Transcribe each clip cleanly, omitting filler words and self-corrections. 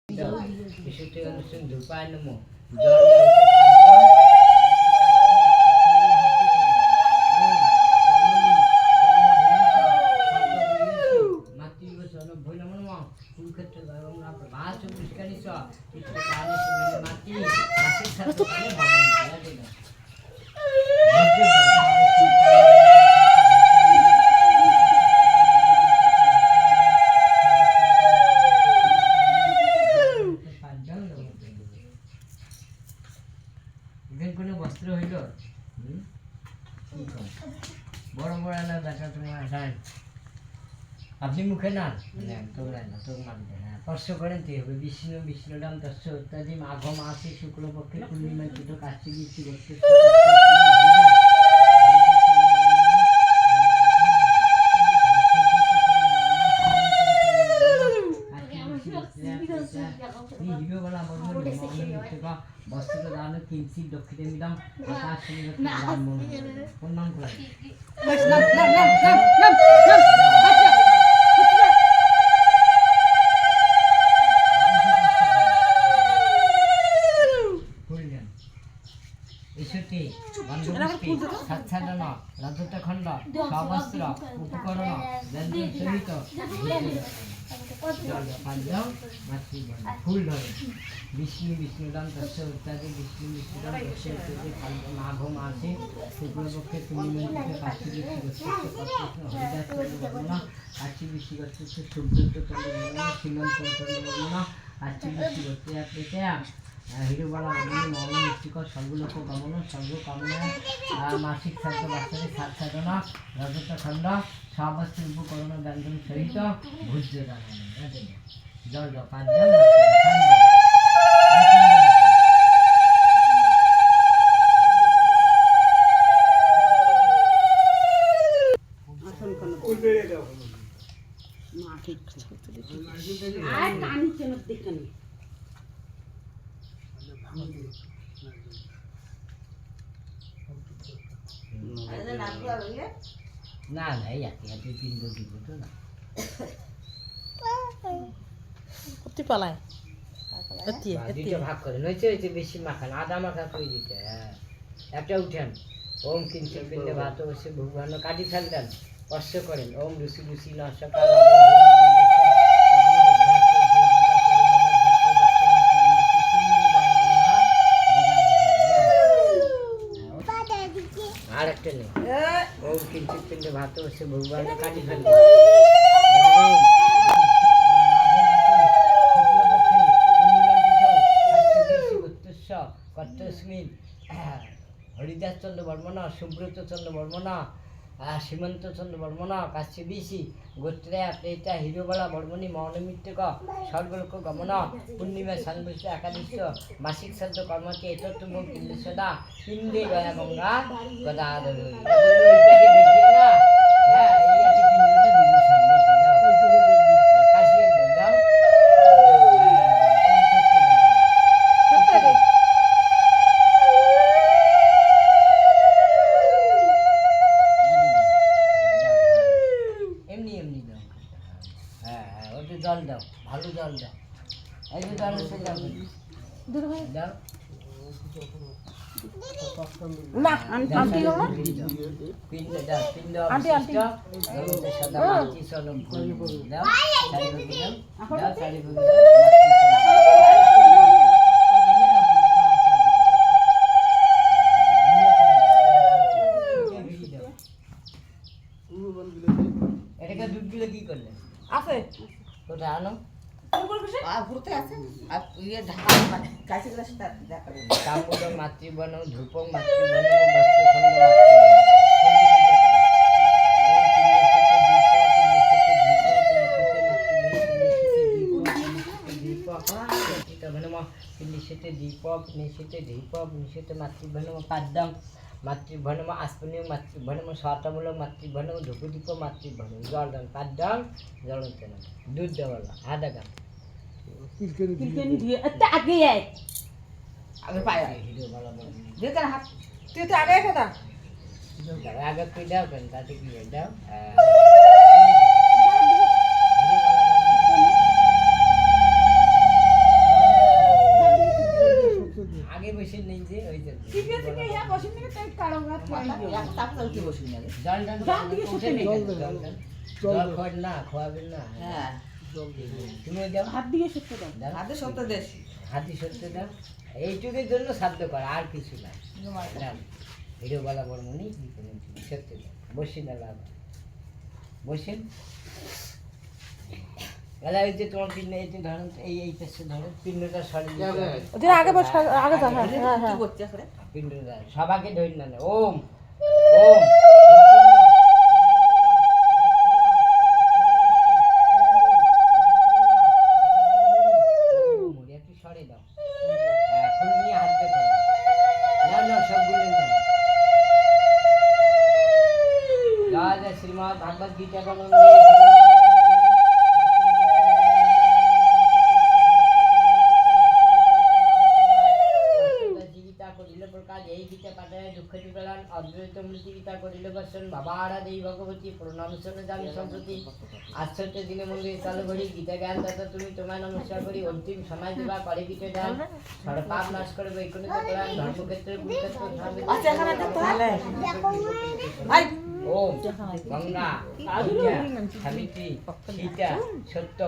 বিশুদ্ধি অনুষ্ঠান ধূপায় নমো জল মাতৃবচন ভৈ নমো নমঃ কুরুক্ষেত্র ভাস পুষ্কারি চ চিত্তকালে মাতৃ আশীষ সাথে ভগবান কোনো বস্ত্র হইল বড় বড় না দেখা তোমার আসায় আপনি মুখে না তোমরা না তোর মানবে না স্পর্শ করেন তে হবে বিষ্ণু বিষ্ণুরাম তস্য ইত্যাদি মাঘ মাসে শুক্লপক্ষে পূর্ণিমায় দুটো কাশি বৃষ্টি করতে বস্ত্র দান কিঞ্চিত দক্ষিণে মিলাম প্রণাম করে ঈশ্বরটি বন্ধুষ্টি সাচ্ছাদন রাজত্বখণ্ড সবস্ত্র উপকরণ ব্যঞ্জন সহিত ফুল ধরে বিষ্ণু বিষ্ণুরাম তস্য ইত্যাদি বিষ্ণু বিষ্ণুরাম তস্য ইত্যাদি মাঘ মাসে শুক্লপক্ষে পূর্ণিমাতে কাশী বৃষ্টি হরিদাস চন্দ্র কাশী বৃষ্টি করতে সুব্রত চন্দ্র সীমন্ত চন্দ্র কাশী বৃষ্টি করতে পেতে হিরোবালা ভগবান মৌন মৃত্তিকর সর্বলোক গমন সর্বকামনায় মাসিক খাদ্য বাচ্চারে সাত সাধনা রজতখণ্ড সবস্ত্র উপকরণ ব্যঞ্জন সহিত ভোজ্য দান জল পাদ্য না না এই একই পিণ্ড দিব তো না কত পালায় ভাগ করে নইছে হয়েছে বেশি মাখান আদা মাখা করে দিতে হ্যাঁ একটা উঠেন ওম কিঞ্চিত পিণ্ডে ভাত বসে ভগবান কাটি ফেলতেন স্পর্শ করেন ওম রুচি রুচি নশকাল আর একটা নেই ওম কিঞ্চিত পিণ্ডে ভাত বসে ভগবান কাটি ফেলতেন হরিদাস চন্দ্র বর্মনা সুব্রত চন্দ্র বর্মনা সীমন্ত চন্দ্র বর্মনা কাশ্যপ বিশি গোত্রে প্রেতা হিরোবালা বর্মণী মৌনমিত্তিক সর্বলোক গমন পূর্ণিমা সংবৃষ্ট একাদশ মাসিক শ্রাদ্ধ কর্মকে এতত্ব পিণ্ড সদা পিণ্ডে গয়া গঙ্গা গদাধর না হ্যাঁ এই আছে পিণ্ডটা দিবি কাশিয়ে দাও জল দাও ভালো জল দাও এই যে জল এসে দাও দাও না আন্টি দাও পিণ্ড দাও পিণ্ড আন্টি আন্টি সদা মাটি সলম দাও সারি ভোগ দাও সারি ভোগ এটাকে দুধ দিলে কি করলে আছে কোথায় আনো ঘুরতে আছে আর ইয়ে ঢাকা কাছে গেছে তাম্বুল মাতৃবন ধূপং মাতৃবন বস্ত্রখণ্ড পিণ্ডিশতে দীপক নিশিতে দীপক নিশিতে মাতৃবনম পাদ্যম মাতৃবনম আস্পনীয় মাতৃবনম শতমূলক মাতৃবনম ধূপদীপ মাতৃবনম জলদান পাদ্যম জলতেন দুধ দেওয়ালা আধা গাম কিলকেনি দিয়ে এত আগে যায় আগে পায় হিরো ভালো বল দেখেন হাত তুই তো আগে এসে দাও আগে তুই দাও কেন তাতে কি দাও তারপরে উঠে বসবি না রে। জল টল জল দিয়ে উঠে শুতে নেই নেই। কেন? জল খাওয়ার না খাওয়াবেন না হ্যাঁ তুমি দাও হাত দিয়ে শুতে দাও দাও। হাতে সত্য দেশ হাতি সত্যি দাও এইটুকুর জন্য সাধ্য কর আর কিছু না দাও। ভিডিও বলা বড় মনি সত্যি দাও বসি না লাভ বসেন এলা এই যে তোমার পিণ্ড এই যে ধরুন এই পাশে ধরো পিণ্ডটা সরিয়ে দিতে হবে। ওদের আগে বস আগে যা হ্যাঁ হ্যাঁ কি হ্যাঁ করতে করে পিণ্ডটা সবাইকে ধরি না ওম ওম একটু সরে দাও হ্যাঁ ফুল নিয়ে হাত দিয়ে করো না না সবগুলো না জয় জয় শ্রীমদ ভাগবত গীতা গীতা করিল প্রকাশ এই গীতা পাঠায় দুঃখ নিবারণ অদ্বৈত মূর্তি গীতা করিল বর্ষণ বাবারা দেবী ভগবতী প্রণাম শোনে জানি সম্প্রতি আশ্চর্য দিনে মন্দির চালু করি গীতা জ্ঞান দাতা তুমি তোমায় নমস্কার করি অন্তিম সময় দেবা করে পিঠে ধ্যান সর্ব পাপ নাশ করে বৈকুণ্ঠ পুরাণ ধর্মক্ষেত্রে কুরুক্ষেত্র আচ্ছা এখানে একটা তাহলে ভাই ওম গঙ্গা বিদ্যা সাবিত্রী সীতা সত্য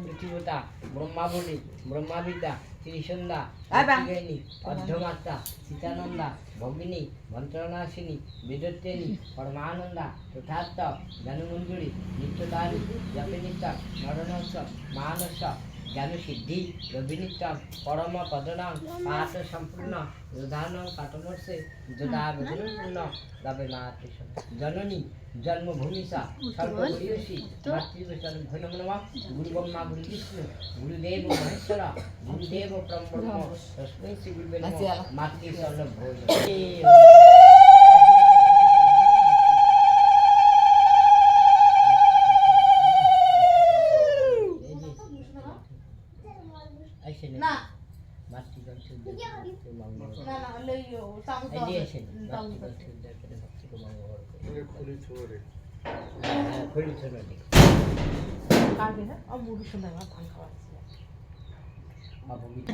পৃথিবতা ব্রহ্মাবলী ব্রহ্মাবিদ্যা ত্রিসন্ধ্যা ঋষিগণী অর্ধমাত্রা সীতানন্দা ভগিনী মন্ত্রণাশিনী বিদত্তেনী পরমানন্দা তথার্থ জ্ঞানমঞ্জুরি নিত্যদানী জপিনিত্য নরনস্য মানস জ্ঞানসিদ্ধি রবিনিত্যম পরম পদনাং পাঠ সম্পূর্ণ যোধান কাটমর্ষে যোধা বেদনপূর্ণ রবে মাতৃষ জননী জন্মভূমিষা সর্বপ্রিয়সী মাতৃবেশন ভৈনম নমঃ গুরু ব্রহ্মা গুরু বিষ্ণু গুরুদেব মহেশ্বর গুরুদেব ব্রহ্ম তস্मै শ্রী গুরুবে নমঃ মাতৃ সর্ব ভোজ না মাতৃ জল মঙ্গল না না লইও তাও তো দিয়েছেন খুলি ছোট কাটবে না ও মুড়ি শুনে আমার ধান খাওয়া অপবিত্র